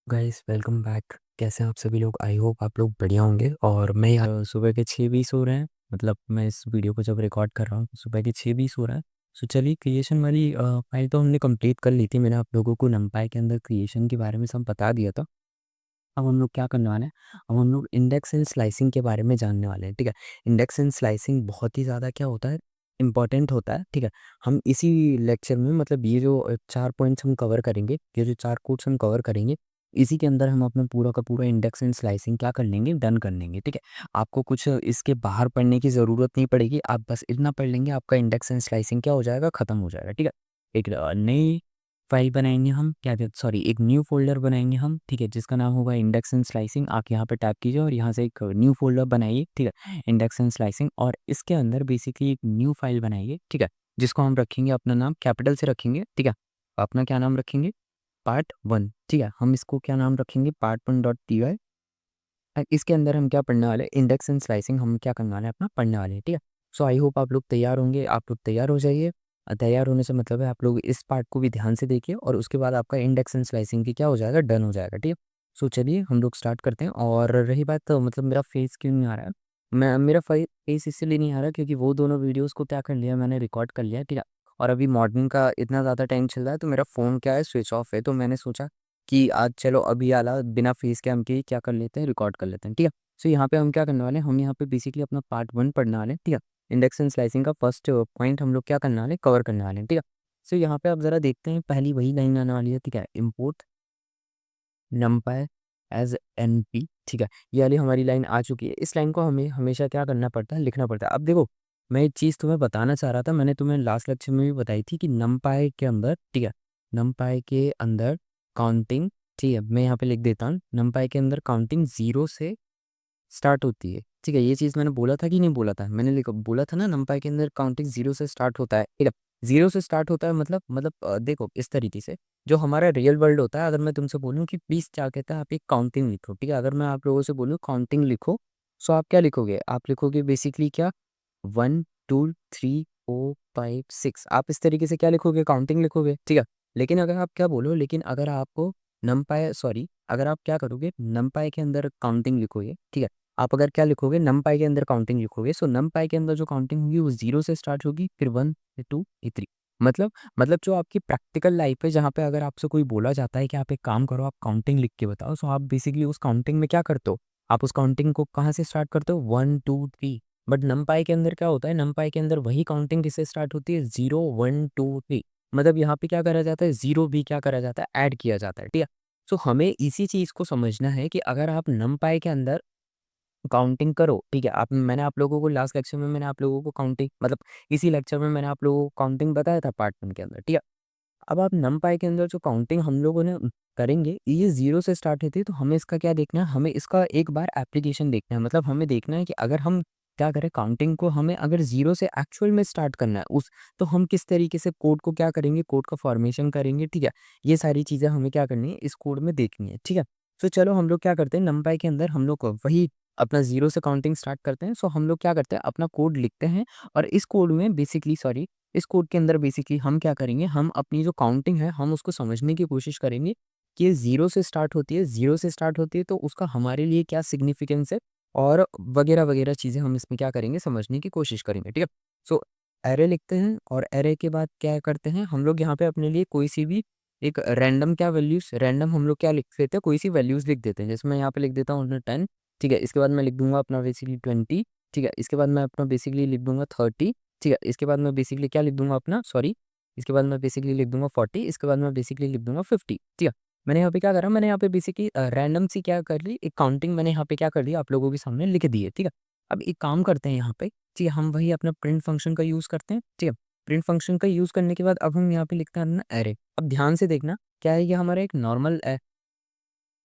Guys welcome back. कैसे हैं आप सभी लोग? आई होप आप लोग बढ़िया होंगे। और मैं यार सुबह के 6:20 हो रहे हैं। मतलब मैं इस वीडियो को जब रिकॉर्ड कर रहा हूँ तो सुबह के 6:20 हो रहा है। सो चलिए, क्रिएशन वाली फाइल तो हमने कंप्लीट कर ली थी। मैंने आप लोगों को नंपाई के अंदर क्रिएशन के बारे में सब बता दिया था। अब हम लोग क्या करने वाले हैं? अब हम लोग इंडेक्स एंड स्लाइसिंग के बारे में जानने वाले हैं। ठीक है, इंडेक्स एंड स्लाइसिंग बहुत ही ज़्यादा क्या होता है, इंपॉर्टेंट होता है। ठीक है, हम इसी लेक्चर में मतलब ये जो 4 पॉइंट्स हम कवर करेंगे, ये जो 4 कोड्स हम कवर करेंगे, इसी के अंदर हम अपना पूरा का पूरा इंडेक्स एंड स्लाइसिंग क्या कर लेंगे, डन कर लेंगे। ठीक है, आपको कुछ इसके बाहर पढ़ने की ज़रूरत नहीं पड़ेगी। आप बस इतना पढ़ लेंगे, आपका इंडेक्स एंड स्लाइसिंग क्या हो जाएगा, ख़त्म हो जाएगा। ठीक है, एक नई फाइल बनाएंगे हम, क्या सॉरी एक न्यू फ़ोल्डर बनाएंगे हम। ठीक है, जिसका नाम होगा इंडेक्स एंड स्लाइसिंग। आप यहाँ पे टैप कीजिए और यहाँ से एक न्यू फ़ोल्डर बनाइए। ठीक है, इंडेक्स एंड स्लाइसिंग, और इसके अंदर बेसिकली एक न्यू फाइल बनाइए। ठीक है, जिसको हम रखेंगे, अपना नाम कैपिटल से रखेंगे। ठीक है, अपना क्या नाम रखेंगे, पार्ट 1। ठीक है, हम इसको क्या नाम रखेंगे, part1.py। इसके अंदर हम क्या पढ़ने वाले, इंडेक्स एंड स्लाइसिंग हम क्या करने वाले हैं, अपना पढ़ने वाले हैं। ठीक है, सो आई होप आप लोग तैयार होंगे। आप लोग तैयार हो जाइए। तैयार होने से मतलब है आप लोग इस पार्ट को भी ध्यान से देखिए, और उसके बाद आपका इंडेक्स एंड स्लाइसिंग की क्या हो जाएगा, डन हो जाएगा। ठीक है, सो चलिए हम लोग स्टार्ट करते हैं। और रही बात तो मतलब मेरा फेस क्यों नहीं आ रहा है, मैं मेरा फेस इसलिए नहीं आ रहा क्योंकि वो दोनों वीडियोज़ को क्या कर लिया, मैंने रिकॉर्ड कर लिया। ठीक है, और अभी मॉर्निंग का इतना ज़्यादा टाइम चल रहा है तो मेरा फ़ोन क्या है, स्विच ऑफ है। तो मैंने सोचा कि आज चलो अभी आला बिना फेस कैम के ही क्या कर लेते हैं, रिकॉर्ड कर लेते हैं। ठीक है, सो यहाँ पे हम क्या करने वाले हैं, हम यहाँ पे बेसिकली अपना पार्ट 1 पढ़ने वाले हैं। ठीक है, इंडेक्स एंड स्लाइसिंग का फर्स्ट पॉइंट हम लोग क्या करने वाले हैं, कवर करने वाले हैं। ठीक है, सो यहाँ पे आप ज़रा देखते हैं, पहली वही लाइन आने वाली है। ठीक है, इम्पोर्ट नमपाई एज एनपी। ठीक है, ये वाली हमारी लाइन आ चुकी है। इस लाइन को हमें हमेशा क्या करना पड़ता है, लिखना पड़ता है। अब देखो, मैं एक चीज़ तुम्हें बताना चाह रहा था, मैंने तुम्हें लास्ट लेक्चर में भी बताई थी कि नमपाई के अंदर, ठीक है, नमपाई के अंदर काउंटिंग, ठीक है, मैं यहाँ पे लिख देता हूँ, नमपाई के अंदर काउंटिंग 0 से स्टार्ट होती है। ठीक है, ये चीज़ मैंने बोला था कि नहीं बोला था, मैंने बोला था ना, नमपाई के अंदर काउंटिंग 0 से स्टार्ट होता है। ठीक है, 0 से स्टार्ट होता है, मतलब देखो इस तरीके से जो हमारा रियल वर्ल्ड होता है, अगर मैं तुमसे बोलूँ कि प्लीज़ क्या कहता है, आप एक काउंटिंग लिखो। ठीक है, अगर मैं आप लोगों से बोलूँ काउंटिंग लिखो, सो आप क्या लिखोगे, आप लिखोगे बेसिकली क्या, 1 2 3 4 5 6, आप इस तरीके से क्या लिखोगे, काउंटिंग लिखोगे। ठीक है, लेकिन अगर आप क्या बोलो, लेकिन अगर आपको नमपाई सॉरी अगर आप क्या करोगे, नमपाई के अंदर काउंटिंग लिखोगे। ठीक है, आप अगर क्या लिखोगे, नमपाई के अंदर काउंटिंग लिखोगे, सो नमपाई के अंदर जो काउंटिंग होगी वो 0 से स्टार्ट होगी, फिर 1 फिर 2 फिर 3। मतलब जो आपकी प्रैक्टिकल लाइफ है, जहाँ पे अगर आपसे कोई बोला जाता है कि आप एक काम करो, आप काउंटिंग लिख के बताओ, सो आप बेसिकली उस काउंटिंग में क्या करते हो, आप उस काउंटिंग को कहाँ से स्टार्ट करते हो, 1 2 3। बट नमपाई के अंदर क्या होता है, नमपाई के अंदर वही काउंटिंग किससे स्टार्ट होती है, 0 1 2 3। मतलब यहाँ पे क्या करा जाता है, जीरो भी क्या करा जाता है, ऐड किया जाता है। ठीक है, सो हमें इसी चीज़ को समझना है कि अगर आप नमपाई के अंदर काउंटिंग करो। ठीक है, आप मैंने आप लोगों को लास्ट लेक्चर में मैंने आप लोगों को काउंटिंग मतलब इसी लेक्चर में मैंने आप लोगों को काउंटिंग बताया था पार्ट 1 के अंदर। ठीक है, अब आप नमपाई के अंदर जो काउंटिंग हम लोगों ने करेंगे, ये 0 से स्टार्ट होती है, तो हमें इसका क्या देखना है, हमें इसका एक बार एप्लीकेशन देखना है। मतलब हमें देखना है कि अगर हम क्या करें, काउंटिंग को हमें अगर 0 से एक्चुअल में स्टार्ट करना है उस, तो हम किस तरीके से कोड को क्या करेंगे, कोड का फॉर्मेशन करेंगे। ठीक है, ये सारी चीज़ें हमें क्या करनी है, इस कोड में देखनी है। ठीक है, तो चलो हम लोग क्या करते हैं, नमपाई के अंदर हम लोग वही अपना 0 से काउंटिंग स्टार्ट करते हैं। सो हम लोग क्या करते हैं, अपना कोड लिखते हैं, और इस कोड में बेसिकली सॉरी इस कोड के अंदर बेसिकली हम क्या करेंगे, हम अपनी जो काउंटिंग है हम उसको समझने की कोशिश करेंगे कि ये 0 से स्टार्ट होती है, 0 से स्टार्ट होती है तो उसका हमारे लिए क्या सिग्निफिकेंस है, और वगैरह वगैरह चीज़ें हम इसमें क्या करेंगे, समझने की कोशिश करेंगे। ठीक है, सो एरे लिखते हैं, और एरे के बाद क्या करते हैं, हम लोग यहाँ पे अपने लिए कोई सी भी एक रैंडम क्या वैल्यूज, रैंडम हम लोग क्या लिख देते हैं, कोई सी वैल्यूज लिख देते हैं। जैसे मैं यहाँ पे लिख देता हूँ अपना 10। ठीक है, इसके बाद मैं लिख दूंगा अपना बेसिकली 20। ठीक है, इसके बाद मैं अपना बेसिकली लिख दूंगा 30। ठीक है, इसके बाद मैं बेसिकली क्या लिख दूंगा अपना सॉरी इसके बाद मैं बेसिकली लिख दूंगा 40। इसके बाद मैं बेसिकली लिख दूंगा 50। ठीक है, मैंने यहाँ पे क्या करा, मैंने यहाँ पे बेसिकली रैंडम सी क्या कर ली, एक काउंटिंग मैंने यहाँ पे क्या कर दी, आप लोगों के सामने लिख दी है। ठीक है, अब एक काम करते हैं यहाँ पे, ठीक है, हम वही अपना प्रिंट फंक्शन का यूज़ करते हैं। ठीक है, प्रिंट फंक्शन का यूज़ करने के बाद अब हम यहाँ पे लिखते हैं अपना एरे। अब ध्यान से देखना, क्या है, ये हमारा एक नॉर्मल,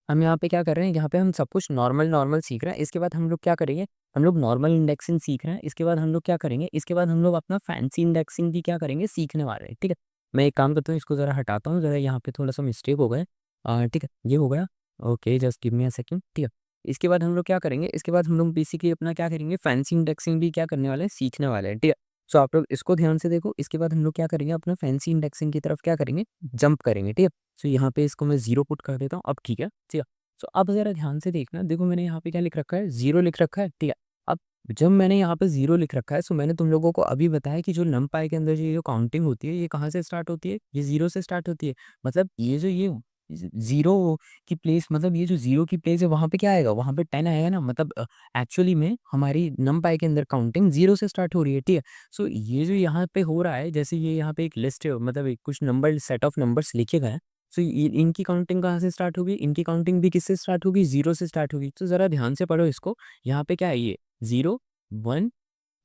हम यहाँ पे क्या कर रहे हैं, यहाँ पे हम सब कुछ नॉर्मल नॉर्मल सीख रहे हैं। इसके बाद हम लोग क्या करेंगे, हम लोग नॉर्मल इंडेक्सिंग सीख रहे हैं। इसके बाद हम लोग क्या करेंगे, इसके बाद हम लोग अपना फैंसी इंडेक्सिंग भी क्या करेंगे, सीखने वाले हैं। ठीक है, मैं एक काम करता हूँ, इसको ज़रा हटाता हूँ, ज़रा यहाँ पे थोड़ा सा मिस्टेक हो गया। ठीक है, ये हो गया। Okay, just give me a second. ठीक है, इसके बाद हम लोग क्या करेंगे, इसके बाद हम लोग बेसिकली अपना क्या करेंगे, फैंसी इंडेक्सिंग भी क्या करने वाले हैं, सीखने वाले हैं। ठीक है, सो आप लोग इसको ध्यान से देखो। इसके बाद हम लोग क्या करेंगे, अपना फैंसी इंडेक्सिंग की तरफ क्या करेंगे, जंप करेंगे। ठीक है, सो यहाँ पे इसको मैं 0 पुट कर देता हूँ, अब ठीक है, ठीक है। सो अब ज़रा ध्यान से देखना, देखो मैंने यहाँ पे क्या लिख रखा है, 0 लिख रखा है, ठीक है। अब जब मैंने यहाँ पे 0 लिख रखा है, सो मैंने तुम लोगों को अभी बताया कि जो नमपाई के अंदर जो काउंटिंग होती है, ये कहाँ से स्टार्ट होती है? ये 0 से स्टार्ट होती है। मतलब ये 0 की प्लेस, मतलब ये जो 0 की प्लेस है वहाँ पे क्या आएगा? वहाँ पे 10 आएगा ना, मतलब एक्चुअली में हमारी नमपाई के अंदर काउंटिंग 0 से स्टार्ट हो रही है, ठीक है। सो ये जो यहाँ पे हो रहा है, जैसे ये यहाँ पे एक लिस्ट है, मतलब एक कुछ नंबर, सेट ऑफ नंबर्स लिखे गए हैं। सो इनकी काउंटिंग कहाँ से स्टार्ट होगी? इनकी काउंटिंग भी किससे स्टार्ट होगी? 0 से स्टार्ट होगी। तो ज़रा ध्यान से पढ़ो इसको। यहाँ पे क्या है ये? 0, 1,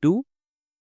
2,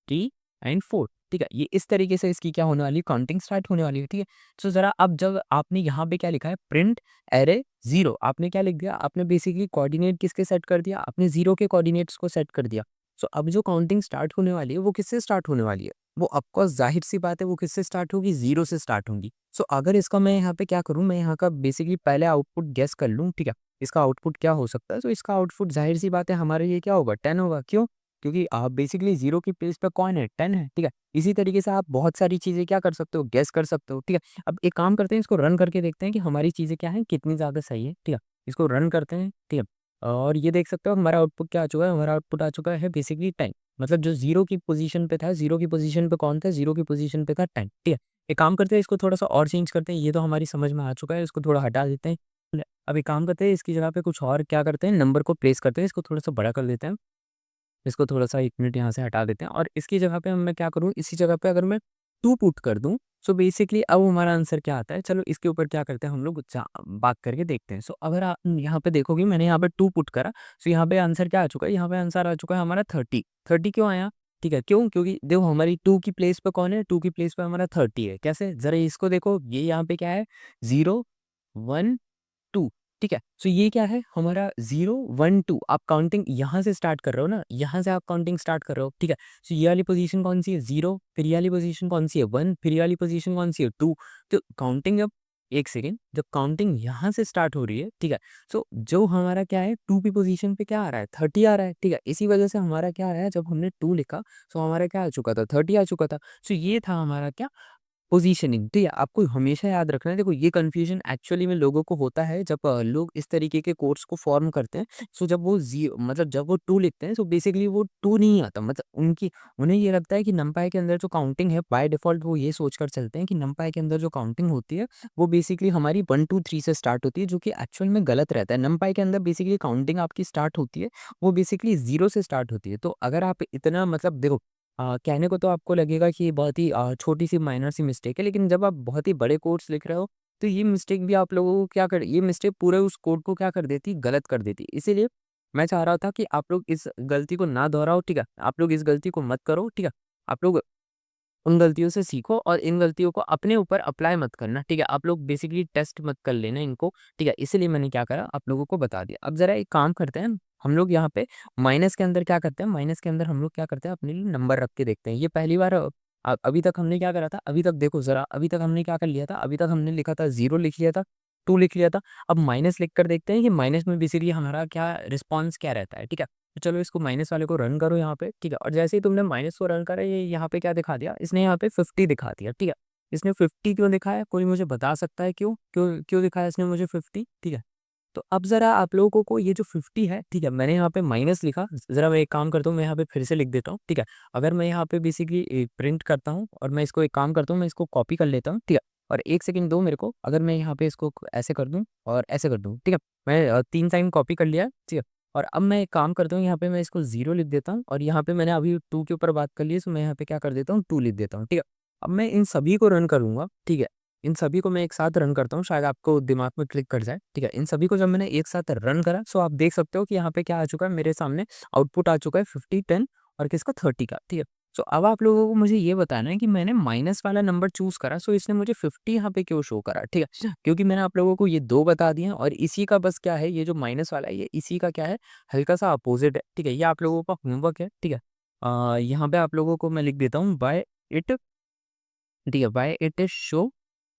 3 एंड 4, ठीक है। ये इस तरीके से इसकी क्या होने वाली है? काउंटिंग स्टार्ट होने वाली है, ठीक है। सो ज़रा अब जब आपने यहाँ पे क्या लिखा है? प्रिंट अरे 0, आपने क्या लिख दिया? आपने बेसिकली कोऑर्डिनेट किसके सेट कर दिया? आपने 0 के कोऑर्डिनेट्स को सेट कर दिया। सो अब जो काउंटिंग स्टार्ट होने वाली है, वो किससे स्टार्ट होने वाली है? वो ऑफ कोर्स ज़ाहिर-सी बात है, वो किससे स्टार्ट होगी? 0 से स्टार्ट होंगी। सो अगर इसका मैं यहाँ पे क्या करूँ? मैं यहाँ का बेसिकली पहले आउटपुट गेस कर लूँ, ठीक है। इसका आउटपुट क्या हो सकता है? तो इसका आउटपुट ज़ाहिर-सी बात है हमारे लिए क्या होगा? 10 होगा। क्यों? क्योंकि आप बेसिकली 0 की प्लेस पे कौन है? 10 है, ठीक है। इसी तरीके से आप बहुत सारी चीज़ें क्या कर सकते हो? गेस कर सकते हो, ठीक है। अब एक काम करते हैं, इसको रन करके देखते हैं कि हमारी चीज़ें क्या हैं, कितनी ज़्यादा सही है, ठीक है। इसको रन करते हैं, ठीक है। और ये देख सकते हो हमारा आउटपुट क्या आ चुका है? हमारा आउटपुट आ चुका है बेसिकली 10, मतलब जो 0 की पोज़ीशन पे था, 0 की पोज़ीशन पे कौन था? 0 की पोज़ीशन पे था 10, ठीक है। एक काम करते हैं, इसको थोड़ा-सा और चेंज करते हैं, ये तो हमारी समझ में आ चुका है, इसको थोड़ा हटा देते हैं। अब एक काम करते हैं, इसकी जगह पे कुछ और क्या करते हैं, नंबर को प्लेस करते हैं, इसको थोड़ा-सा बड़ा कर देते हैं। इसको थोड़ा-सा 1 मिनट यहाँ से हटा देते हैं और इसकी जगह पे मैं क्या करूँ, इसी जगह पे अगर मैं 2 पुट कर दूँ, सो बेसिकली अब हमारा आंसर क्या आता है, चलो इसके ऊपर क्या करते हैं हम लोग बात करके देखते हैं। सो अगर आप यहाँ पे देखोगे, मैंने यहाँ पे 2 पुट करा, सो यहाँ पे आंसर क्या आ चुका है, यहाँ पे आंसर आ चुका है हमारा 30। 30 क्यों आया? ठीक है, क्यों? क्योंकि देखो हमारी 2 की प्लेस पे कौन है? 2 की प्लेस पे हमारा 30 है। कैसे? ज़रा इसको देखो, ये यहाँ पे क्या है? 0, 1, 2, ठीक है। सो ये क्या है हमारा? 0, 1, 2, आप काउंटिंग यहाँ से स्टार्ट कर रहे हो ना, यहाँ से आप काउंटिंग स्टार्ट कर रहे हो, ठीक है। सो ये वाली पोजीशन कौन सी है? 0, फिर ये वाली पोजीशन कौन सी है? 1, फिर ये वाली पोजीशन कौन सी है? 2। तो काउंटिंग जब, एक सेकेंड, जब काउंटिंग यहाँ से स्टार्ट हो रही है, ठीक है। सो जो हमारा क्या है, 2 की पोजीशन पे क्या आ रहा है? 30 आ रहा है, ठीक है। इसी वजह से हमारा क्या आ रहा है, जब हमने 2 लिखा, सो हमारा क्या आ चुका था? 30 आ चुका था। सो ये था हमारा क्या, पोज़ीशनिंग, ठीक है? आपको हमेशा याद रखना है, देखो ये कन्फ्यूज़न एक्चुअली में लोगों को होता है जब लोग इस तरीके के कोड्स को फ़ॉर्म करते हैं। सो जब वो मतलब जब वो 2 लिखते हैं, सो बेसिकली वो 2 नहीं आता, मतलब उन्हें ये लगता है कि नंपाई के अंदर जो काउंटिंग है, बाय डिफ़ॉल्ट वो ये सोचकर चलते हैं कि नंपाई के अंदर जो काउंटिंग होती है, वो बेसिकली हमारी 1, 2, 3 से स्टार्ट होती है, जो कि एक्चुअल में गलत रहता है। नंपाई के अंदर बेसिकली काउंटिंग आपकी स्टार्ट होती है, वो बेसिकली 0 से स्टार्ट होती है। तो अगर आप इतना, मतलब देखो, कहने को तो आपको लगेगा कि ये बहुत ही छोटी-सी माइनर सी मिस्टेक है, लेकिन जब आप बहुत ही बड़े कोड्स लिख रहे हो, तो ये मिस्टेक भी आप लोगों को क्या कर ये मिस्टेक पूरे उस कोड को क्या कर देती, गलत कर देती। इसीलिए मैं चाह रहा था कि आप लोग इस गलती को ना दोहराओ, ठीक है? आप लोग इस गलती को मत करो, ठीक है? आप लोग उन गलतियों से सीखो और इन गलतियों को अपने ऊपर अप्लाई मत करना, ठीक है? आप लोग बेसिकली टेस्ट मत कर लेना इनको, ठीक है? इसीलिए मैंने क्या करा, आप लोगों को बता दिया। अब ज़रा एक काम करते हैं, हम लोग यहाँ पे माइनस के अंदर क्या करते हैं, माइनस के अंदर हम लोग क्या करते हैं, अपने लिए नंबर रख के देखते हैं। ये पहली बार अभी तक हमने क्या करा था, अभी तक देखो ज़रा, अभी तक हमने क्या कर लिया था, अभी तक हमने लिखा था 0 लिख लिया था, 2 लिख लिया था। अब माइनस लिख कर देखते हैं कि माइनस में बेसिकली हमारा क्या रिस्पॉन्स क्या रहता है, ठीक है? तो चलो इसको माइनस वाले को रन करो यहाँ पे, ठीक है? और जैसे ही तुमने माइनस को रन करा, ये यहाँ पे क्या दिखा दिया? इसने यहाँ पे 50 दिखा दिया, ठीक है? इसने 50 क्यों दिखाया? कोई मुझे बता सकता है क्यों? क्यों क्यों दिखाया इसने मुझे 50? ठीक है? तो अब ज़रा आप लोगों को ये जो 50 है, ठीक है? मैंने यहाँ पे माइनस लिखा, ज़रा मैं एक काम करता हूँ, मैं यहाँ पे फिर से लिख देता हूँ, ठीक है? अगर मैं यहाँ पे बेसिकली प्रिंट करता हूँ और मैं इसको एक काम करता हूँ, मैं इसको कॉपी कर लेता हूँ, ठीक है? और 1 सेकंड दो मेरे को, अगर मैं यहाँ पे इसको ऐसे कर दूँ और ऐसे कर दूँ, ठीक है? मैं 3 टाइम कॉपी कर लिया, ठीक है? और अब मैं एक काम करता हूँ, यहाँ पे मैं इसको 0 लिख देता हूँ और यहाँ पे मैंने अभी 2 के ऊपर बात कर ली है, सो मैं यहाँ पे क्या कर देता हूँ, 2 लिख देता हूँ, ठीक है? अब मैं इन सभी को रन करूँगा, ठीक है? इन सभी को मैं एक साथ रन करता हूँ, शायद आपको दिमाग में क्लिक कर जाए, ठीक है? इन सभी को जब मैंने एक साथ रन करा, सो आप देख सकते हो कि यहाँ पे क्या आ चुका है, मेरे सामने आउटपुट आ चुका है 50, 10 और किसका 30 का, ठीक है? सो अब आप लोगों को मुझे ये बताना है कि मैंने माइनस वाला नंबर चूज़ करा, सो इसने मुझे 50 यहाँ पे क्यों शो करा, ठीक है? क्योंकि मैंने आप लोगों को ये 2 बता दिए हैं और इसी का बस क्या है, ये जो माइनस वाला है, ये इसी का क्या है, हल्का-सा अपोज़िट है, ठीक है? ये आप लोगों का होमवर्क है, ठीक है? यहाँ पे आप लोगों को मैं लिख देता हूँ, बाय इट, ठीक है? बाय इट इज़ शो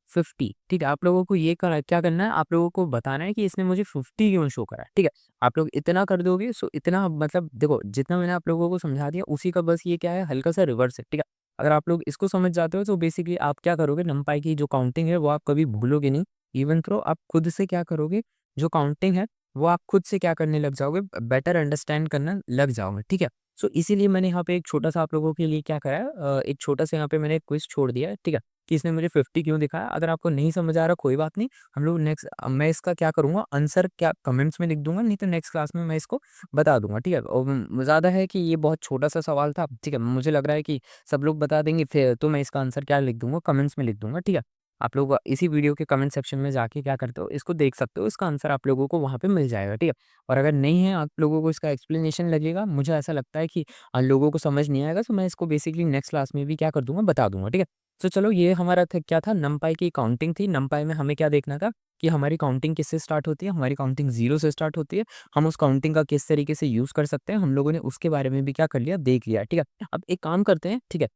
50, ठीक है? आप लोगों को ये करा क्या करना है, आप लोगों को बताना है कि इसने मुझे 50 क्यों शो करा है, ठीक है? आप लोग इतना कर दोगे, सो इतना, मतलब देखो जितना मैंने आप लोगों को समझा दिया, उसी का बस ये क्या है, हल्का-सा रिवर्स है, ठीक है? अगर आप लोग इसको समझ जाते हो, तो बेसिकली आप क्या करोगे, नंपाई की जो काउंटिंग है वो आप कभी भूलोगे नहीं। इवन थ्रो आप खुद से क्या करोगे, जो काउंटिंग है वो आप खुद से क्या करने लग जाओगे, बेटर अंडरस्टैंड करना लग जाओगे, ठीक है। सो इसीलिए मैंने यहाँ पे एक छोटा सा आप लोगों के लिए क्या करा है, एक छोटा सा यहाँ पे मैंने क्विज छोड़ दिया है, ठीक है, कि इसने मुझे 50 क्यों दिखाया। अगर आपको नहीं समझ आ रहा कोई बात नहीं, हम लोग नेक्स्ट मैं इसका क्या करूंगा, आंसर क्या कमेंट्स में लिख दूंगा, नहीं तो नेक्स्ट क्लास में मैं इसको बता दूंगा, ठीक है। और ज़्यादा है कि ये बहुत छोटा सा सवाल था, ठीक है, मुझे लग रहा है कि सब लोग बता देंगे, फिर तो मैं इसका आंसर क्या लिख दूंगा, कमेंट्स में लिख दूंगा, ठीक है। आप लोग इसी वीडियो के कमेंट सेक्शन में जाके क्या करते हो, इसको देख सकते हो, इसका आंसर आप लोगों को वहाँ पे मिल जाएगा, ठीक है। और अगर नहीं है आप लोगों को इसका एक्सप्लेनेशन लगेगा, मुझे ऐसा लगता है कि लोगों को समझ नहीं आएगा, तो मैं इसको बेसिकली नेक्स्ट क्लास में भी क्या कर दूंगा, बता दूंगा, ठीक है। तो चलो ये हमारा था, क्या था, नमपाई की काउंटिंग थी। नमपाई में हमें क्या देखना था कि हमारी काउंटिंग किससे स्टार्ट होती है, हमारी काउंटिंग 0 से स्टार्ट होती है। हम उस काउंटिंग का किस तरीके से यूज़ कर सकते हैं, हम लोगों ने उसके बारे में भी क्या कर लिया, देख लिया, ठीक है। अब एक काम करते हैं, ठीक है।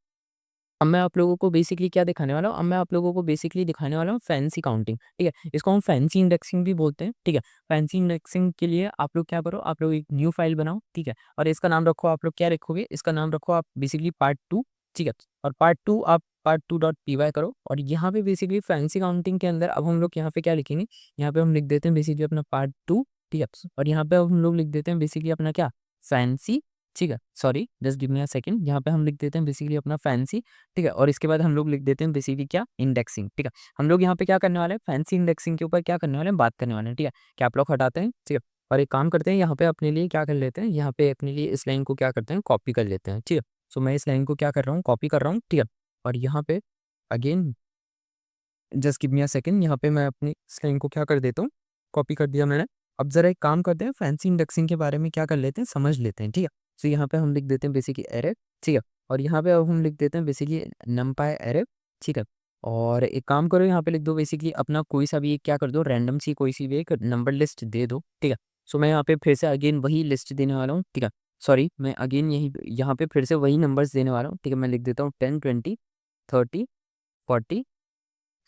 अब मैं आप लोगों को बेसिकली क्या दिखाने वाला हूँ, अब मैं आप लोगों को बेसिकली दिखाने वाला हूँ फैंसी काउंटिंग, ठीक है। इसको हम फैंसी इंडेक्सिंग भी बोलते हैं, ठीक है। फैंसी इंडेक्सिंग के लिए आप लोग क्या करो, आप लोग एक न्यू फाइल बनाओ, ठीक है। और इसका नाम रखो, आप लोग क्या रखोगे, इसका नाम रखो आप बेसिकली पार्ट 2, ठीक है। और पार्ट 2 आप पार्ट 2 डॉट पी वाई करो। और यहाँ पे बेसिकली फैंसी काउंटिंग के अंदर अब हम लोग यहाँ पे क्या लिखेंगे, यहाँ पे हम लिख देते हैं बेसिकली अपना पार्ट 2, ठीक है। और यहाँ पे अब हम लोग लिख देते हैं बेसिकली अपना क्या, फैंसी, ठीक है। Sorry just give me a second, यहाँ पे हम लिख देते हैं बेसिकली अपना फैंसी, ठीक है। और इसके बाद हम लोग लिख देते हैं बेसिकली क्या, इंडेक्सिंग, ठीक है। हम लोग यहाँ पे क्या करने वाले हैं, फैंसी इंडेक्सिंग के ऊपर क्या करने वाले हैं, बात करने वाले हैं, ठीक है। क्या आप लोग हटाते हैं, ठीक है। और एक काम करते हैं, यहाँ पे अपने लिए क्या कर लेते हैं, यहाँ पे अपने लिए इस लाइन को क्या करते हैं, कॉपी कर लेते हैं, ठीक है। सो मैं इस लाइन को क्या कर रहा हूँ, कॉपी कर रहा हूँ, ठीक है। और यहाँ पे again just give me a second, यहाँ पे मैं अपनी इस लाइन को क्या कर देता हूँ, कॉपी कर दिया मैंने। अब जरा एक काम करते हैं, फैंसी इंडेक्सिंग के बारे में क्या कर लेते हैं, समझ लेते हैं, ठीक है। सो यहाँ पे हम लिख देते हैं बेसिकली एरे, ठीक है। और यहाँ पे अब हम लिख देते हैं बेसिकली नमपाई एरे, ठीक है। और एक काम करो, यहाँ पे लिख दो बेसिकली अपना कोई सा भी एक क्या कर दो, रैंडम सी कोई सी भी एक नंबर लिस्ट दे दो, ठीक है। सो मैं यहाँ पे फिर से अगेन वही लिस्ट देने वाला हूँ, ठीक है। सॉरी मैं अगेन यही यहाँ पे फिर से वही नंबर्स देने वाला हूँ, ठीक है। मैं लिख देता हूँ 10 20 30 40,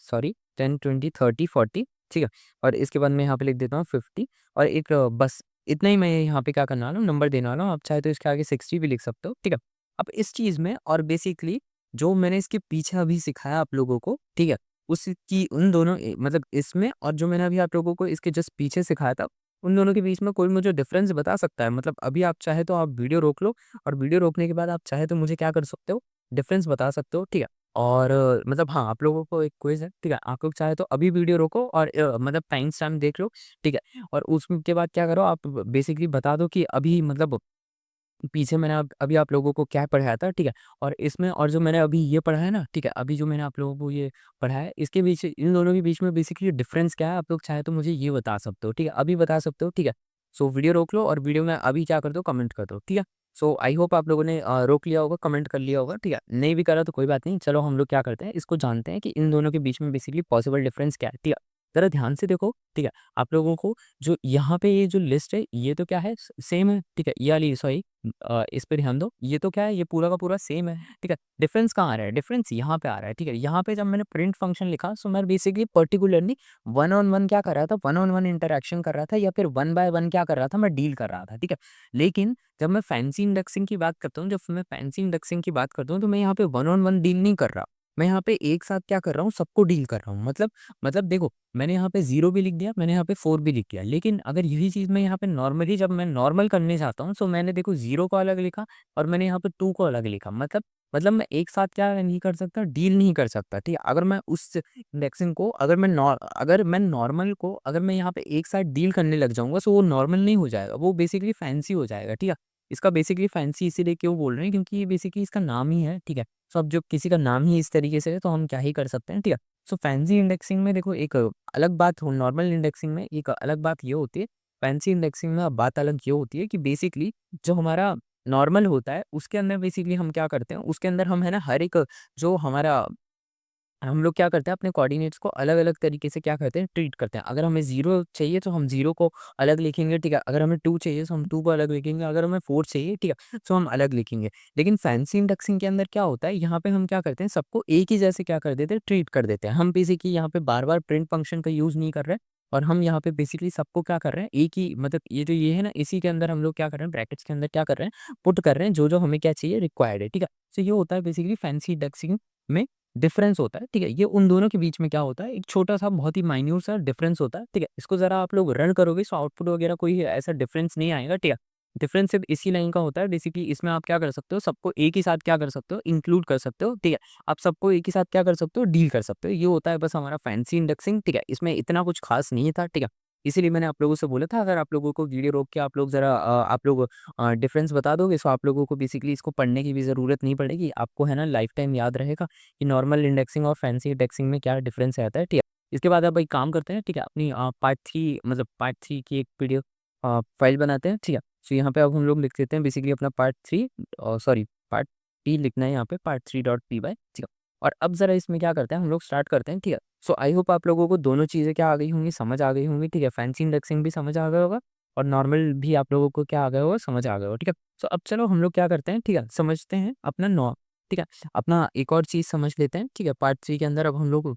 सॉरी 10 20 30 40, ठीक है। और इसके बाद मैं यहाँ पे लिख देता हूँ 50। और एक बस इतना ही मैं यहाँ पे क्या करने वाला हूँ, नंबर देने वाला हूँ। आप चाहे तो इसके आगे 60 भी लिख सकते हो, ठीक है। अब इस चीज़ में और बेसिकली जो मैंने इसके पीछे अभी सिखाया आप लोगों को, ठीक है, उसकी उन दोनों मतलब इसमें और जो मैंने अभी आप लोगों को इसके जस्ट पीछे सिखाया था, उन दोनों के बीच में कोई मुझे डिफरेंस बता सकता है? मतलब अभी आप चाहे तो आप वीडियो रोक लो, और वीडियो रोकने के बाद आप चाहे तो मुझे क्या कर सकते हो, डिफरेंस बता सकते हो, ठीक है। और मतलब हाँ, आप लोगों को एक क्विज़ है, ठीक है? आप लोग चाहे तो अभी वीडियो रोको और मतलब टाइम स्टैम्प देख लो, ठीक है? और उसके बाद क्या करो, आप बेसिकली बता दो कि अभी मतलब पीछे मैंने अभी आप लोगों को क्या पढ़ाया था, ठीक है? और इसमें और जो मैंने अभी ये पढ़ा है ना, ठीक है? अभी जो मैंने आप लोगों को ये पढ़ाया है, इसके बीच इन दोनों के बीच में बेसिकली डिफरेंस क्या है, आप लोग चाहे तो मुझे ये बता सकते हो, ठीक है? अभी बता सकते हो, ठीक है? सो वीडियो रोक लो और वीडियो में अभी क्या कर दो, कमेंट कर दो, ठीक है? सो आई होप आप लोगों ने रोक लिया होगा, कमेंट कर लिया होगा, ठीक है? नहीं भी करा तो कोई बात नहीं, चलो हम लोग क्या करते हैं, इसको जानते हैं कि इन दोनों के बीच में बेसिकली पॉसिबल डिफरेंस क्या है, ठीक है? ज़रा ध्यान से देखो, ठीक है? आप लोगों को जो यहाँ पे ये जो लिस्ट है, ये तो क्या है, सेम है, ठीक है? ये वाली सॉरी इस पे ध्यान दो, ये तो क्या है, ये पूरा का पूरा सेम है, ठीक है? डिफरेंस कहाँ आ रहा है? डिफरेंस यहाँ पे आ रहा है, ठीक है? यहाँ पे जब मैंने प्रिंट फंक्शन लिखा, सो मैं basically particularly one on one क्या कर रहा था, वन ऑन वन इंटरैक्शन कर रहा था, या फिर वन बाय वन क्या कर रहा था, मैं डील कर रहा था, ठीक है? लेकिन जब मैं फैंसी इंडेक्सिंग की बात करता हूँ, जब मैं फैंसी इंडेक्सिंग की बात करता हूँ, तो मैं यहाँ पे वन ऑन वन डील नहीं कर रहा। मैं यहाँ पे एक साथ क्या कर रहा हूँ, सबको डील कर रहा हूँ। मतलब देखो, मैंने यहाँ पे 0 भी लिख दिया, मैंने यहाँ पे 4 भी लिख दिया। लेकिन अगर यही चीज़ मैं यहाँ पे नॉर्मली जब मैं नॉर्मल करने जाता हूँ, सो मैंने देखो 0 को अलग लिखा और मैंने यहाँ पे 2 को अलग लिखा। मतलब मैं एक साथ क्या नहीं कर सकता, डील नहीं कर सकता, ठीक है? अगर मैं उस इंडेक्सिंग को अगर मैं नॉर्मल को अगर मैं यहाँ पे एक साथ डील करने लग जाऊँगा, सो वो नॉर्मल नहीं हो जाएगा, वो बेसिकली फैंसी हो जाएगा, ठीक है? इसका बेसिकली फैंसी इसीलिए क्यों बोल रहे हैं, क्योंकि ये बेसिकली इसका नाम ही है, ठीक है? सो अब जब किसी का नाम ही इस तरीके से है, तो हम क्या ही कर सकते हैं, ठीक है? सो फैंसी इंडेक्सिंग में देखो एक अलग बात हो, नॉर्मल इंडेक्सिंग में एक अलग बात ये होती है, फैंसी इंडेक्सिंग में अब बात अलग ये होती है कि बेसिकली जो हमारा नॉर्मल होता है, उसके अंदर बेसिकली हम क्या करते हैं, उसके अंदर हम है ना हर एक जो हमारा हम लोग क्या करते हैं, अपने कोऑर्डिनेट्स को अलग-अलग तरीके से क्या करते हैं, ट्रीट करते हैं। अगर हमें 0 चाहिए तो हम 0 को अलग लिखेंगे, ठीक है? अगर हमें 2 चाहिए तो हम 2 को अलग लिखेंगे, अगर हमें 4 चाहिए, ठीक है? तो हम अलग लिखेंगे। लेकिन फैंसी इंडेक्सिंग के अंदर क्या होता है, यहाँ पे हम क्या करते हैं, सबको एक ही जैसे क्या कर देते हैं, ट्रीट कर देते हैं। हम बेसिकली यहाँ पे बार-बार प्रिंट फंक्शन का यूज़ नहीं कर रहे हैं, और हम यहाँ पे बेसिकली सबको क्या कर रहे हैं, एक ही मतलब ये जो ये है ना, इसी के अंदर हम लोग क्या कर रहे हैं, ब्रैकेट्स के अंदर क्या कर रहे हैं, पुट कर रहे हैं जो-जो हमें क्या चाहिए, रिक्वायर्ड है, ठीक है? तो ये होता है बेसिकली फैंसी इंडेक्सिंग में। डिफरेंस होता है, ठीक है? ये उन दोनों के बीच में क्या होता है, एक छोटा-सा बहुत ही माइन्यूट सा डिफरेंस होता है, ठीक है? इसको ज़रा आप लोग रन करोगे सो आउटपुट वगैरह कोई ऐसा डिफरेंस नहीं आएगा, ठीक है? डिफरेंस सिर्फ़ इसी लाइन का होता है बेसिकली। इसमें आप क्या कर सकते हो, सबको एक ही साथ क्या कर सकते हो, इंक्लूड कर सकते हो, ठीक है? आप सबको एक ही साथ क्या कर सकते हो, डील कर सकते हो। ये होता है बस हमारा फैंसी इंडेक्सिंग, ठीक है? इसमें इतना कुछ ख़ास नहीं था, ठीक है? इसीलिए मैंने आप लोगों से बोला था, अगर आप लोगों को वीडियो रोक के आप लोग ज़रा आप लोग डिफरेंस बता दोगे, सो आप लोगों को बेसिकली इसको पढ़ने की भी ज़रूरत नहीं पड़ेगी। आपको है ना लाइफ टाइम याद रहेगा कि नॉर्मल इंडेक्सिंग और फैंसी इंडेक्सिंग में क्या डिफरेंस आता है, ठीक है? इसके बाद अब एक काम करते हैं, ठीक है? अपनी पार्ट 3 मतलब पार्ट 3 की एक पीडीएफ फाइल बनाते हैं, ठीक है? सो यहाँ पे अब हम लोग लिख देते हैं बेसिकली अपना पार्ट 3 सॉरी पार्ट P लिखना है यहाँ पे पार्ट 3.py, ठीक है? और अब ज़रा इसमें क्या करते हैं, हम लोग स्टार्ट करते हैं, ठीक है? सो आई होप आप लोगों को दोनों चीज़ें क्या आ गई होंगी, समझ आ गई होंगी, ठीक है? फैंसी इंडेक्सिंग भी समझ आ गया होगा और नॉर्मल भी आप लोगों को क्या आ गया होगा, समझ आ गया होगा, ठीक है? सो अब चलो हम लोग क्या करते हैं, ठीक है? समझते हैं अपना ठीक है? अपना एक और चीज़ समझ लेते हैं, ठीक है? पार्ट 3 के अंदर अब हम लोग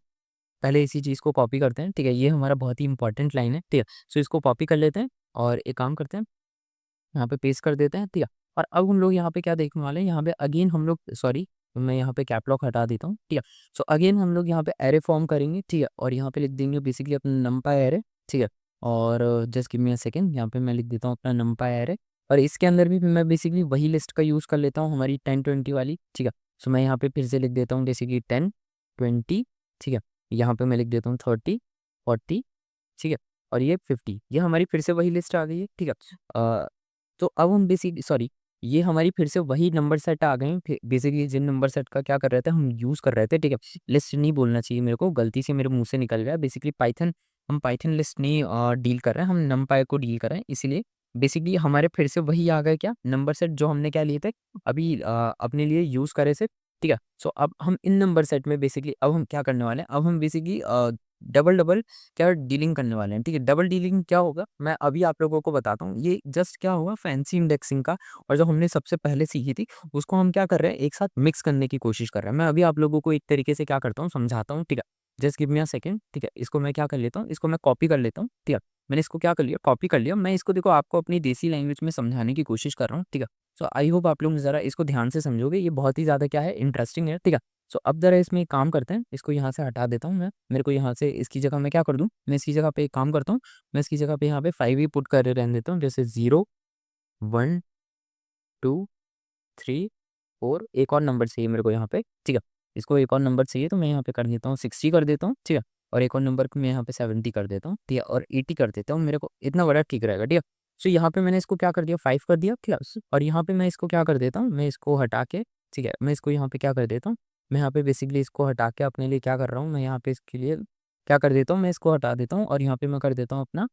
पहले इसी चीज़ को कॉपी करते हैं, ठीक है? ये हमारा बहुत ही इंपॉर्टेंट लाइन है, ठीक है? सो इसको कॉपी कर लेते हैं और एक काम करते हैं, यहाँ पे पेस्ट कर देते हैं, ठीक है? और अब हम लोग यहाँ पे क्या देखने वाले हैं, यहाँ पे अगेन हम लोग सॉरी मैं यहाँ पे कैप लॉक हटा देता हूँ, ठीक है? सो अगेन हम लोग यहाँ पे एरे फॉर्म करेंगे, ठीक है? और यहाँ पे लिख देंगे बेसिकली अपना नंपाई एरे, ठीक है? और just give me a second, यहाँ पे मैं लिख देता हूँ अपना नंपाई एरे और इसके अंदर भी मैं बेसिकली वही लिस्ट का यूज़ कर लेता हूँ हमारी 10-20 वाली, ठीक है? सो मैं यहाँ पे फिर से लिख देता हूँ बेसिकली 10, 20, ठीक है? यहाँ पे मैं लिख देता हूँ 30, 40, ठीक है? और ये 50, ये हमारी फिर से वही लिस्ट आ गई है, ठीक है? तो अब हम ये हमारी फिर से वही नंबर सेट आ गए हैं, बेसिकली जिन नंबर सेट का क्या कर रहे थे हम यूज़ कर रहे थे, ठीक है? लिस्ट नहीं बोलना चाहिए मेरे को, गलती से मेरे मुँह से निकल गया। बेसिकली हम पाइथन लिस्ट नहीं डील कर रहे हैं, हम नमपाई को डील कर रहे हैं, इसीलिए बेसिकली हमारे फिर से वही आ गए क्या नंबर सेट जो हमने क्या लिए थे अभी अपने लिए यूज़ करे थे, ठीक है? सो अब हम इन नंबर सेट में बेसिकली अब हम क्या करने वाले हैं, अब हम बेसिकली डबल-डबल क्या डीलिंग करने वाले हैं, ठीक है? डबल डीलिंग क्या होगा, मैं अभी आप लोगों को बताता हूँ। ये जस्ट क्या हुआ फैंसी इंडेक्सिंग का और जो हमने सबसे पहले सीखी थी, उसको हम क्या कर रहे हैं, एक साथ मिक्स करने की कोशिश कर रहे हैं। मैं अभी आप लोगों को एक तरीके से क्या करता हूँ, समझाता हूँ, ठीक है? Just give me a second, ठीक है? इसको मैं क्या कर लेता हूँ, इसको मैं कॉपी कर लेता हूँ, ठीक है? मैंने इसको क्या कर लिया, कॉपी कर लिया। मैं इसको देखो आपको अपनी देसी लैंग्वेज में समझाने की कोशिश कर रहा हूँ, ठीक है? सो आई होप आप लोग ज़रा इसको ध्यान से समझोगे, ये बहुत ही ज़्यादा क्या है, इंटरेस्टिंग है, ठीक है? सो अब ज़रा इसमें एक काम करते हैं, इसको यहाँ से हटा देता हूँ मैं। मेरे को यहाँ से इसकी जगह मैं क्या कर दूँ, मैं इसकी जगह पे एक काम करता हूँ, मैं इसकी जगह पे यहाँ पे 5 ही पुट कर रहने देता हूँ। जैसे 0, 1, 2, 3, 4 एक और नंबर चाहिए मेरे को यहाँ पे, ठीक है? इसको एक और नंबर चाहिए तो मैं यहाँ पे कर देता हूँ 60 कर देता हूँ, ठीक है? और एक और नंबर को मैं यहाँ पे 70 कर देता हूँ, ठीक है? और 80 कर देता हूँ, मेरे को इतना बड़ा ठीक रहेगा, ठीक है? सो यहाँ पे मैंने इसको क्या कर दिया 5 कर दिया, ठीक है? और यहाँ पे मैं इसको क्या कर देता हूँ, मैं इसको हटा के, ठीक है? मैं इसको यहाँ पे क्या कर देता हूँ, मैं यहाँ पे बेसिकली इसको हटा के अपने लिए क्या कर रहा हूँ, मैं यहाँ पे इसके लिए क्या कर देता हूँ, मैं इसको हटा देता हूँ और यहाँ पे मैं कर देता हूँ अपना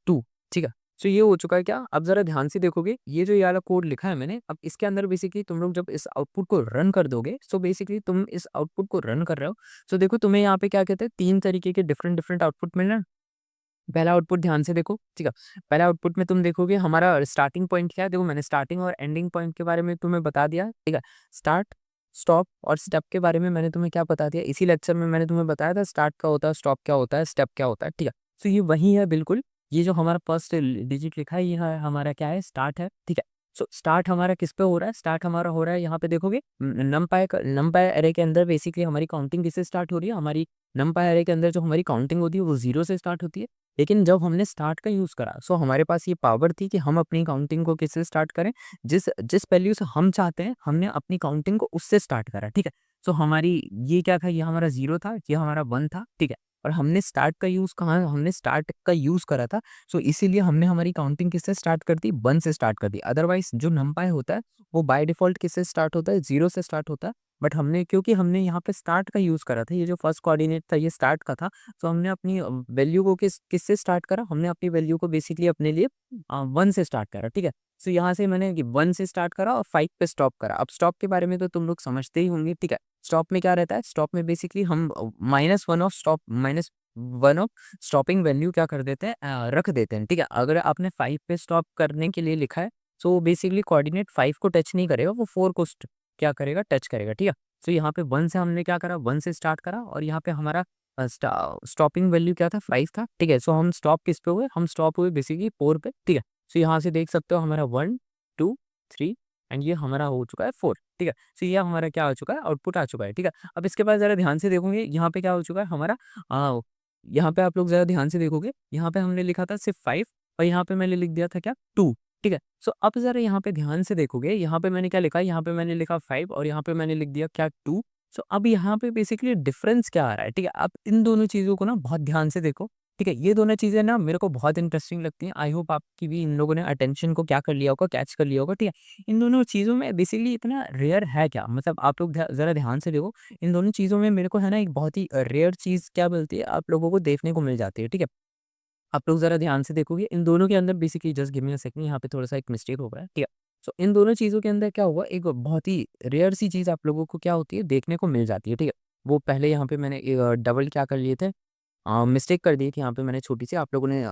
2, ठीक है? सो ये हो चुका है क्या? अब ज़रा ध्यान से देखोगे, ये जो ये वाला कोड लिखा है मैंने, अब इसके अंदर बेसिकली तुम लोग जब इस आउटपुट को रन कर दोगे, सो बेसिकली तुम इस आउटपुट को रन कर रहे हो, सो देखो तुम्हें यहाँ पे क्या कहते हैं 3 तरीके के डिफरेंट आउटपुट मिल रहे हैं। पहला आउटपुट ध्यान से देखो, ठीक है? पहला आउटपुट में तुम देखोगे हमारा स्टार्टिंग पॉइंट क्या है, देखो मैंने स्टार्टिंग और एंडिंग पॉइंट के बारे में तुम्हें बता दिया, ठीक है? स्टार्ट, स्टॉप और स्टेप के बारे में मैंने तुम्हें क्या बता दिया, इसी लेक्चर में मैंने तुम्हें बताया था स्टार्ट क्या होता है, स्टॉप क्या होता है, स्टेप क्या होता है, ठीक है? सो ये वही है बिल्कुल, ये जो हमारा फर्स्ट डिजिट लिखा है, ये हमारा क्या है, स्टार्ट है, ठीक है? सो स्टार्ट हमारा किस पे हो रहा है, स्टार्ट हमारा हो रहा है यहाँ पे देखोगे नमपाई अरे के अंदर बेसिकली हमारी काउंटिंग किससे स्टार्ट हो रही है, हमारी नमपाई अरे के अंदर जो हमारी काउंटिंग होती है वो 0 से स्टार्ट होती है। लेकिन जब हमने स्टार्ट का यूज़ करा, सो हमारे पास ये पावर थी कि हम अपनी काउंटिंग को किससे स्टार्ट करें, जिस जिस वैल्यू से हम चाहते हैं, हमने अपनी काउंटिंग को उससे स्टार्ट करा, ठीक है? सो हमारी ये क्या था, ये हमारा 0 था, ये हमारा 1 था, ठीक है? और हमने स्टार्ट का यूज़ करा था, सो इसीलिए हमने हमारी काउंटिंग किससे स्टार्ट कर दी, 1 से स्टार्ट कर दी। अदरवाइज़ जो नंपाई होता है, वो बाय डिफ़ॉल्ट किससे स्टार्ट होता है, 0 से स्टार्ट होता है। बट क्योंकि हमने यहाँ पे स्टार्ट का यूज़ करा था, ये जो फर्स्ट कोऑर्डिनेट था, ये स्टार्ट का था, तो हमने अपनी वैल्यू को किससे स्टार्ट करा? हमने अपनी वैल्यू को बेसिकली अपने लिए 1 से स्टार्ट करा, ठीक है? सो यहाँ से मैंने 1 से स्टार्ट करा और 5 पे स्टॉप करा। अब स्टॉप के बारे में तो तुम लोग समझते ही होंगे, ठीक है? स्टॉप में क्या रहता है? स्टॉप में बेसिकली हम -1 ऑफ स्टॉपिंग वैल्यू क्या कर देते हैं रख देते हैं, ठीक है? अगर आपने 5 पे स्टॉप करने के लिए लिखा है, सो बेसिकली कोऑर्डिनेट 5 को टच नहीं करेगा, वो 4 को क्या करेगा? टच करेगा, ठीक है? सो यहाँ पे 1 से हमने क्या करा, 1 से स्टार्ट करा और यहाँ पे हमारा स्टॉपिंग वैल्यू क्या था, 5 था, ठीक है? सो हम स्टॉप किस पे हुए, हम स्टॉप हुए बेसिकली 4 पे, ठीक है? सो यहाँ से देख सकते हो हमारा 1, 2, 3, एंड ये हमारा हो चुका है 4, ठीक है। सो ये हमारा क्या हो चुका है, आउटपुट आ चुका है, ठीक है। अब इसके बाद ज़रा ध्यान से देखोगे यहाँ पे क्या हो चुका है हमारा, अ, यहाँ पे आप लोग ज़रा ध्यान से देखोगे, यहाँ पे हमने लिखा था सिर्फ 5 और यहाँ पे मैंने लिख दिया था क्या 2, ठीक है। सो अब ज़रा यहाँ पे ध्यान से देखोगे, यहाँ पे मैंने क्या लिखा है, यहाँ पे मैंने लिखा 5 और यहाँ पे मैंने लिख दिया क्या 2। सो अब यहाँ पे बेसिकली डिफरेंस क्या आ रहा है, ठीक है। आप इन दोनों चीज़ों को ना बहुत ध्यान से देखो, ठीक है। ये दोनों चीज़ें ना मेरे को बहुत इंटरेस्टिंग लगती हैं। आई होप आपकी भी इन लोगों ने अटेंशन को क्या कर लिया होगा, कैच कर लिया होगा, ठीक है। इन दोनों चीज़ों में बेसिकली इतना रेयर है क्या? मतलब आप लोग ज़रा ध्यान से देखो, इन दोनों चीज़ों में मेरे को है ना एक बहुत ही रेयर चीज़ क्या मिलती है, आप लोगों को देखने को मिल जाती है, ठीक है। आप लोग ज़रा ध्यान से देखोगे, इन दोनों के अंदर basically just give me a second, यहाँ पे थोड़ा-सा एक मिस्टेक हो गया है, ठीक है। सो इन दोनों चीज़ों के अंदर क्या हुआ, एक बहुत ही रेयर सी चीज़ आप लोगों को क्या होती है, देखने को मिल जाती है, ठीक है। वो पहले यहाँ पे मैंने डबल क्या कर लिए थे, मिस्टेक कर दी थी यहाँ पे मैंने छोटी-सी, आप लोगों ने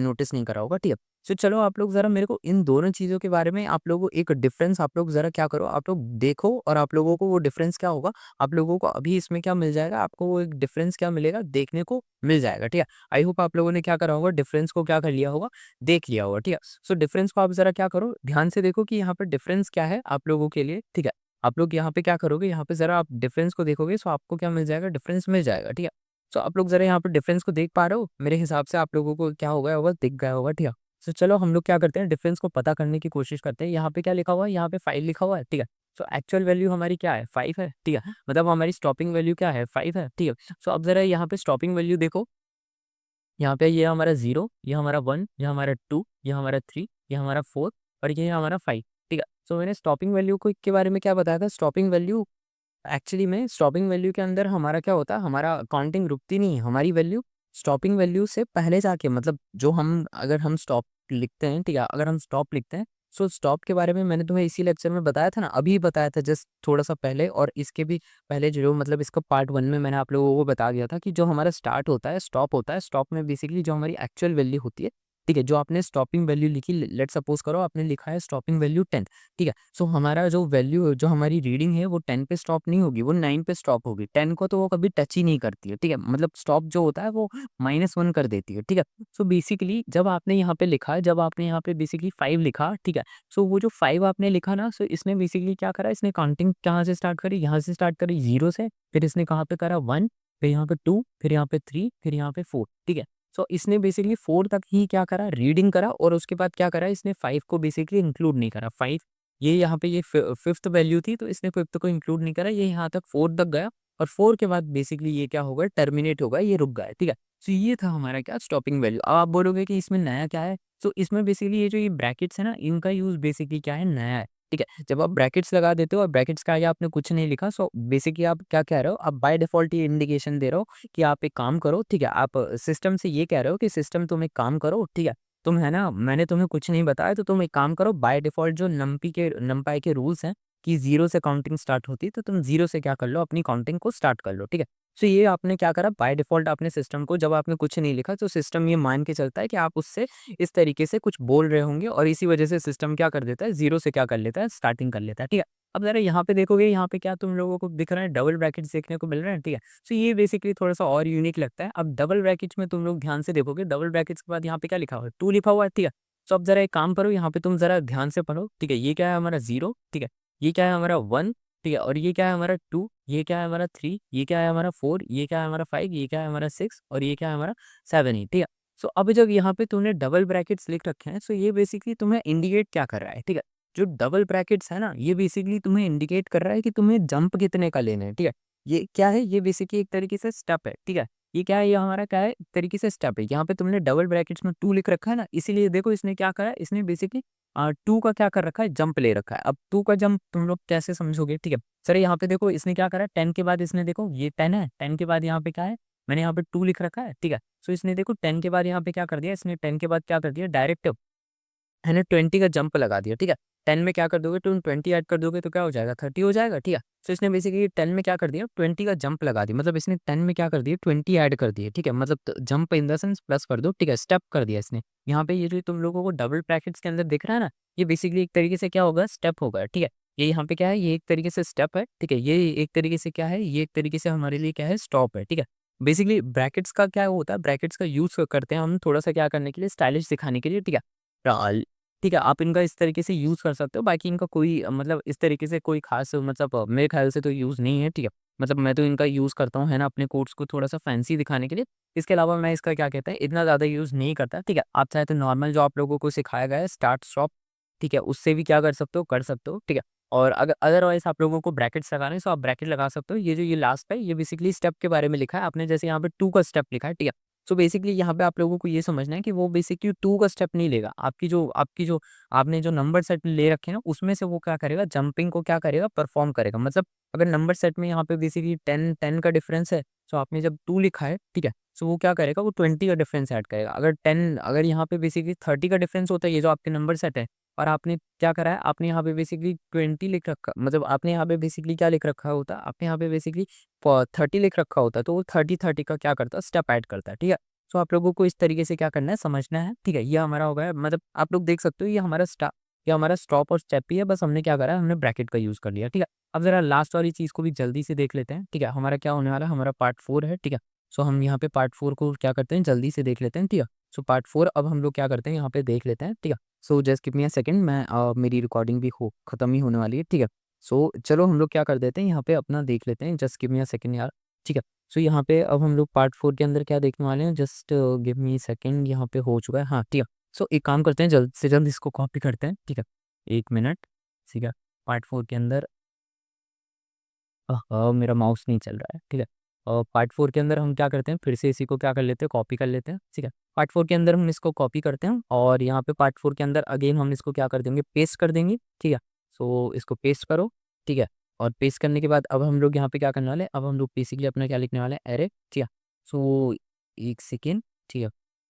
नोटिस नहीं करा होगा, ठीक है। सो चलो आप लोग ज़रा मेरे को इन दोनों चीज़ों के बारे में आप लोगों को एक डिफ़रेंस आप लोग ज़रा क्या करो, आप लोग देखो और आप लोगों को वो डिफ़रेंस क्या होगा, आप लोगों को अभी इसमें क्या मिल जाएगा, आपको वो एक डिफ़रेंस क्या मिलेगा, देखने को मिल जाएगा, ठीक है। आई होप आप लोगों ने क्या करा होगा, डिफ़रेंस को क्या कर लिया होगा, देख लिया होगा, ठीक है। सो डिफ़रेंस को आप ज़रा क्या करो, ध्यान से देखो कि यहाँ पर डिफ़रेंस क्या है आप लोगों के लिए, ठीक है। आप लोग यहाँ पे क्या करोगे, यहाँ पे ज़रा आप डिफ़रेंस को देखोगे, सो आपको क्या मिल जाएगा, डिफ़रेंस मिल जाएगा, ठीक है। सो आप लोग ज़रा यहाँ पे डिफरेंस को देख पा रहे हो? मेरे हिसाब से आप लोगों को क्या हो गया होगा, दिख गया होगा, ठीक है। सो चलो हम लोग क्या करते हैं, डिफरेंस को पता करने की कोशिश करते हैं। यहाँ पे क्या लिखा हुआ है? यहाँ पे 5 लिखा हुआ है, ठीक है। सो एक्चुअल वैल्यू हमारी क्या है? 5 है, ठीक है। मतलब हमारी स्टॉपिंग वैल्यू क्या है? 5 है, ठीक है। सो अब ज़रा यहाँ पे स्टॉपिंग वैल्यू देखो, यहाँ पे ये हमारा 0, ये हमारा 1, ये हमारा 2, ये हमारा 3, ये हमारा 4 और ये हमारा 5, ठीक है। सो मैंने स्टॉपिंग वैल्यू को के बारे में क्या बताया था? स्टॉपिंग वैल्यू एक्चुअली में स्टॉपिंग वैल्यू के अंदर हमारा क्या होता है, हमारा काउंटिंग रुकती नहीं है, हमारी वैल्यू स्टॉपिंग वैल्यू से पहले जाके मतलब जो हम अगर हम स्टॉप लिखते हैं, ठीक है, अगर हम स्टॉप लिखते हैं, सो स्टॉप के बारे में मैंने तुम्हें इसी लेक्चर में बताया था ना, अभी बताया था जस्ट थोड़ा सा पहले, और इसके भी पहले जो मतलब इसका पार्ट 1 में मैंने आप लोगों को बता दिया था कि जो हमारा स्टार्ट होता है, स्टॉप होता है, स्टॉप में बेसिकली जो हमारी एक्चुअल वैल्यू होती है, ठीक है, जो आपने स्टॉपिंग वैल्यू लिखी, लेट सपोज करो आपने लिखा है स्टॉपिंग वैल्यू 10, ठीक है। सो हमारा जो वैल्यू जो हमारी रीडिंग है वो 10 पे स्टॉप नहीं होगी, वो 9 पे स्टॉप होगी। 10 को तो वो कभी टच ही नहीं करती है, ठीक है। मतलब स्टॉप जो होता है वो -1 कर देती है, ठीक है। सो बेसिकली जब आपने यहाँ पे लिखा है, जब आपने यहाँ पे बेसिकली 5 लिखा, ठीक है। सो वो जो 5 आपने लिखा ना, सो इसने बेसिकली क्या करा, इसने काउंटिंग कहाँ से स्टार्ट करी, यहाँ से स्टार्ट करी 0 से, फिर इसने कहाँ पे करा 1, फिर यहाँ पे 2, फिर यहाँ पे 3, फिर यहाँ पे 4, ठीक है। सो इसने बेसिकली 4 तक ही क्या करा, रीडिंग करा, और उसके बाद क्या करा, इसने 5 को बेसिकली इंक्लूड नहीं करा। 5 ये यहाँ पे ये फिफ्थ वैल्यू थी, तो इसने फिफ्थ को इंक्लूड नहीं करा, ये यहाँ तक 4 तक गया, और 4 के बाद बेसिकली ये क्या होगा, टर्मिनेट होगा, ये रुक गया है, ठीक है। सो ये था हमारा क्या, स्टॉपिंग वैल्यू। अब आप बोलोगे कि इसमें नया क्या है, तो इसमें बेसिकली ये जो ये ब्रैकेट्स है ना, इनका यूज़ बेसिकली क्या है, नया है, ठीक है। जब आप ब्रैकेट्स लगा देते हो और ब्रैकेट्स के आगे आपने कुछ नहीं लिखा, सो बेसिकली आप क्या कह रहे हो, आप बाय डिफ़ॉल्ट ये इंडिकेशन दे रहे हो कि आप एक काम करो, ठीक है। आप सिस्टम से ये कह रहे हो कि सिस्टम तुम एक काम करो, ठीक है। तुम है ना, मैंने तुम्हें कुछ नहीं बताया, तो तुम एक काम करो, बाय डिफ़ॉल्ट जो नमपाई के रूल्स हैं कि 0 से काउंटिंग स्टार्ट होती है, तो तुम 0 से क्या कर लो, अपनी काउंटिंग को स्टार्ट कर लो, ठीक है। सो ये आपने क्या करा, बाय डिफ़ॉल्ट आपने सिस्टम को, जब आपने कुछ नहीं लिखा, तो सिस्टम ये मान के चलता है कि आप उससे इस तरीके से कुछ बोल रहे होंगे, और इसी वजह से सिस्टम क्या कर देता है, 0 से क्या कर लेता है, स्टार्टिंग कर लेता है, ठीक है। अब ज़रा यहाँ पे देखोगे, यहाँ पे क्या तुम लोगों को दिख रहा है, डबल ब्रैकेट्स देखने को मिल रहे हैं, ठीक है। सो ये बेसिकली थोड़ा-सा और यूनिक लगता है। अब डबल ब्रैकेट्स में तुम लोग ध्यान से देखोगे, डबल ब्रैकेट्स के बाद यहाँ पे क्या लिखा हुआ है, 2 लिखा हुआ है, ठीक है। सो अब ज़रा एक काम करो, यहाँ पे तुम ज़रा ध्यान से पढ़ो, ठीक है। ये क्या है हमारा 0, ठीक है। ये क्या है हमारा 1, ठीक है। और ये क्या है हमारा 2, ये क्या है हमारा 3, ये क्या है हमारा 4, ये क्या है हमारा 5, ये क्या है हमारा 6 और ये क्या है हमारा 7 ही, ठीक है। सो अब जब यहाँ पे तूने डबल ब्रैकेट्स लिख रखे हैं, सो ये बेसिकली तुम्हें इंडिकेट क्या कर रहा है, ठीक है। जो डबल ब्रैकेट्स है ना, ये बेसिकली तुम्हें इंडिकेट कर रहा है कि तुम्हें जंप कितने का लेना है, ठीक है। ये क्या है, ये बेसिकली एक तरीके से स्टेप है, ठीक है। ये क्या है, ये हमारा क्या है, एक तरीके से स्टेप है। यहाँ पे तुमने डबल ब्रैकेट्स में 2 लिख रखा है ना, इसीलिए देखो इसने क्या करा है, इसने बेसिकली 2 का क्या कर रखा है, जंप ले रखा है। अब 2 का जंप तुम लोग कैसे समझोगे, ठीक है। सर यहाँ पे देखो इसने क्या करा है, 10 के बाद इसने देखो ये 10 है, 10 के बाद यहाँ पे क्या है, मैंने यहाँ पे 2 लिख रखा है, ठीक है। सो इसने देखो 10 के बाद यहाँ पे क्या कर दिया, इसने 10 के बाद क्या कर दिया, डायरेक्ट है ना 20 का जंप लगा दिया, ठीक है। 10 में क्या कर दोगे, तुम 20 ऐड कर दोगे तो क्या हो जाएगा, 30 हो जाएगा, ठीक है। तो इसने बेसिकली 10 में क्या कर दिया, 20 का जंप लगा दिया, मतलब इसने 10 में क्या कर दिया, 20 ऐड कर दिए, ठीक है। मतलब jump in the sense plus कर दो, ठीक है, स्टेप कर दिया इसने। यहाँ पे ये जो तुम लोगों को डबल ब्रैकेट्स के अंदर दिख रहा है ना, ये बेसिकली एक तरीके से क्या होगा, स्टेप होगा, ठीक है। ये यहाँ पे क्या है, ये एक तरीके से स्टेप है, ठीक है। ये एक तरीके से क्या है, ये एक तरीके से हमारे लिए क्या है, स्टॉप है, ठीक है। बेसिकली ब्रैकेट्स का क्या होता है, ब्रैकेट्स का यूज करते हैं हम थोड़ा सा क्या करने के लिए, स्टाइलिश दिखाने के लिए, ठीक है। ठीक है, आप इनका इस तरीके से यूज़ कर सकते हो। बाकी इनका कोई मतलब इस तरीके से कोई ख़ास मतलब मेरे ख़्याल से तो यूज़ नहीं है, ठीक है। मतलब मैं तो इनका यूज़ करता हूँ, है ना, अपने कोट्स को थोड़ा-सा फैंसी दिखाने के लिए। इसके अलावा मैं इसका क्या कहते हैं, इतना ज़्यादा यूज़ नहीं करता, ठीक है। आप चाहे तो नॉर्मल जो आप लोगों को सिखाया गया है स्टार्ट, स्टॉप, ठीक है, उससे भी क्या कर सकते हो, ठीक है। और अगर अदरवाइज़ आप लोगों को ब्रैकेट्स लगाने हैं, तो आप ब्रैकेट लगा सकते हो। ये जो ये लास्ट है, ये बेसिकली स्टेप के बारे में लिखा है। आपने जैसे यहाँ पे 2 का स्टेप लिखा है, ठीक है। सो बेसिकली यहाँ पे आप लोगों को ये समझना है कि वो बेसिकली 2 का स्टेप नहीं लेगा। आपकी जो आपने जो नंबर सेट ले रखे हैं ना, उसमें से वो क्या करेगा, जंपिंग को क्या करेगा, परफ़ॉर्म करेगा। मतलब अगर नंबर सेट में यहाँ पे बेसिकली 10 का डिफरेंस है, सो आपने जब 2 लिखा है, ठीक है? सो वो क्या करेगा, वो 20 का डिफरेंस ऐड करेगा। अगर यहाँ पे बेसिकली 30 का डिफरेंस होता है, ये जो आपके नंबर सेट है, और आपने क्या करा है, आपने यहाँ पे बेसिकली 20 लिख रखा, मतलब आपने यहाँ पे बेसिकली क्या लिख रखा होता, आपने यहाँ पे बेसिकली 30 लिख रखा होता, तो वो 30-30 का क्या करता है, स्टेप ऐड करता है, ठीक है? सो आप लोगों को इस तरीके से क्या करना है, समझना है, ठीक है? ये हमारा हो गया, मतलब आप लोग देख सकते हो, ये हमारा स्टॉप और स्टेप ही है, बस हमने क्या करा है, हमने ब्रैकेट का यूज़ कर लिया, ठीक है? अब ज़रा लास्ट वाली चीज़ को भी जल्दी से देख लेते हैं, ठीक है? हमारा क्या होने वाला है, हमारा पार्ट 4 है, ठीक है? सो हम यहाँ पे पार्ट 4 को क्या करते हैं, जल्दी से देख लेते हैं, ठीक है? सो पार्ट 4 अब हम लोग क्या करते हैं, यहाँ पे देख लेते हैं, ठीक है? So just give me a second, मेरी रिकॉर्डिंग भी हो खत्म ही होने वाली है, ठीक है? सो चलो हम लोग क्या कर देते हैं, यहाँ पे अपना देख लेते हैं, just give me a second यार, ठीक है? सो यहाँ पे अब हम लोग पार्ट 4 के अंदर क्या देखने वाले हैं, जस्ट गिव मी सेकंड, यहाँ पे हो चुका है, हाँ, ठीक है। सो एक काम करते हैं, जल्द से जल्द इसको कॉपी करते हैं, ठीक है? 1 मिनट, ठीक है? पार्ट 4 के अंदर मेरा माउस नहीं चल रहा है, ठीक है? पार्ट 4 के अंदर हम क्या करते हैं, फिर से इसी को क्या कर लेते हैं, कॉपी कर लेते हैं, ठीक है? पार्ट 4 के अंदर हम इसको कॉपी करते हैं और यहाँ पे पार्ट 4 के अंदर अगेन हम इसको क्या कर देंगे, पेस्ट कर देंगे, ठीक है? सो इसको पेस्ट करो, ठीक है? और पेस्ट करने के बाद अब हम लोग यहाँ पे क्या करने वाले हैं, अब हम लोग बेसिकली अपना क्या लिखने वाले हैं, अरे, ठीक है? सो 1 सेकंड, ठीक है?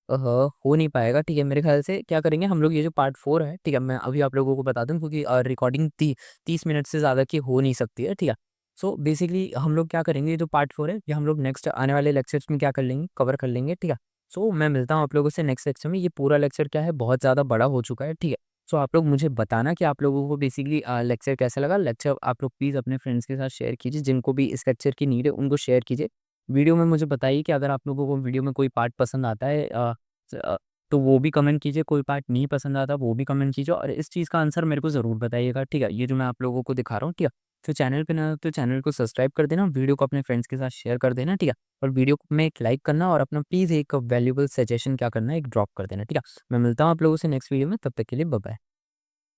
हो नहीं पाएगा, ठीक है? मेरे ख़्याल से क्या करेंगे हम लोग, ये जो पार्ट 4 है, ठीक है? मैं अभी आप लोगों को बता दूँ, क्योंकि रिकॉर्डिंग 30 मिनट से ज़्यादा की हो नहीं सकती है, ठीक है? सो बेसिकली हम लोग क्या करेंगे, ये जो पार्ट 4 है, ये हम लोग नेक्स्ट आने वाले लेक्चर्स में क्या कर लेंगे, कवर कर लेंगे, ठीक है? सो मैं मिलता हूँ आप लोगों से नेक्स्ट लेक्चर में। ये पूरा लेक्चर क्या है, बहुत ज़्यादा बड़ा हो चुका है, ठीक है? सो आप लोग मुझे बताना कि आप लोगों को बेसिकली लेक्चर कैसा लगा। लेक्चर आप लोग प्लीज़ अपने फ्रेंड्स के साथ शेयर कीजिए, जिनको भी इस लेक्चर की नीड है, उनको शेयर कीजिए। वीडियो में मुझे बताइए कि अगर आप लोगों को वीडियो में कोई पार्ट पसंद आता है, तो वो भी कमेंट कीजिए, कोई पार्ट नहीं पसंद आता वो भी कमेंट कीजिए, और इस चीज़ का आंसर मेरे को ज़रूर बताइएगा, ठीक है? ये जो मैं आप लोगों को दिखा रहा हूँ, ठीक है? तो चैनल पे नए हो तो चैनल को सब्सक्राइब कर देना, वीडियो को अपने फ्रेंड्स के साथ शेयर कर देना, ठीक है? और वीडियो को में एक लाइक करना, और अपना प्लीज़ एक वैल्यूएबल सजेशन क्या करना है, एक ड्रॉप कर देना, ठीक है? मैं मिलता हूँ आप लोगों से नेक्स्ट वीडियो में, तब तक के लिए बाय बाय।